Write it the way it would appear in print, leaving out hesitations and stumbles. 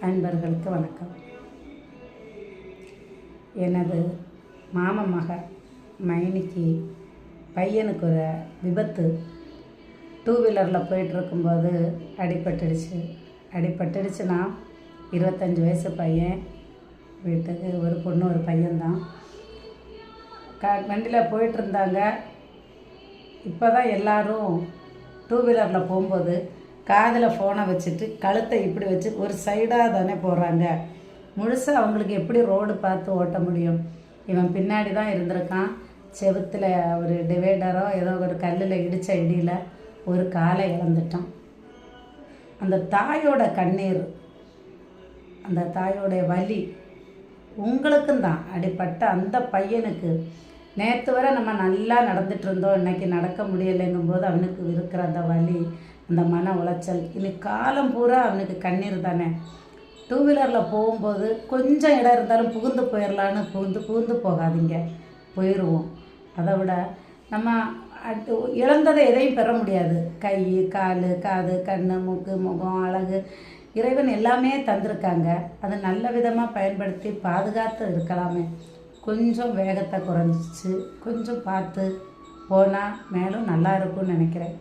அன்பர்களுக்கு வணக்கம். எனது மாமன் மக மைனிக்கு பையனுக்கு ஒரு விபத்து. 2 வீலரில் போயிட்டுருக்கும்போது அடிபட்டுடுச்சுன்னா 25 வயசு பையன், வீட்டுக்கு ஒரு பொண்ணு ஒரு பையன்தான். வண்டியில் போயிட்டுருந்தாங்க. இப்போ தான் எல்லோரும் 2 வீலரில் போகும்போது காதில் ஃபோனை வச்சுட்டு கழுத்தை இப்படி வச்சு ஒரு சைடாக தானே போகிறாங்க. முழுசாக அவங்களுக்கு எப்படி ரோடு பார்த்து ஓட்ட முடியும்? இவன் பின்னாடி தான் இருந்திருக்கான். செவுத்தில் ஒரு டிவைடரோ ஏதோ ஒரு கல்லில் இடித்த இடியில் ஒரு காலை இழந்துட்டான். அந்த தாயோட கண்ணீர், அந்த தாயோடைய வலி உங்களுக்கும் தான். அடிப்பட்ட அந்த பையனுக்கு நேற்று வரை நம்ம நல்லா நடந்துட்டு இருந்தோம், இன்றைக்கி நடக்க முடியலைங்கும்போது அவனுக்கு இருக்கிற அந்த வலி, அந்த மன உளைச்சல், இனி காலம் பூரா அவனுக்கு கண்ணீர் தானே. 2 வீலரில் போகும்போது கொஞ்சம் இடம் இருந்தாலும் புகுந்து போயிடலான்னு புகுந்து போகாதீங்க, போயிடுவோம். அதை விட நம்ம இழந்ததை எதையும் பெற முடியாது. கை, கால், காது, கண், மூக்கு, முகம், அழகு, இறைவன் எல்லாமே தந்திருக்காங்க. அதை நல்ல விதமாக பயன்படுத்தி பாதுகாத்து இருக்கலாமே. கொஞ்சம் வேகத்தை குறைஞ்சிச்சு, கொஞ்சம் பார்த்து போனால் மேலும் நல்லா இருக்கும்னு நினைக்கிறேன்.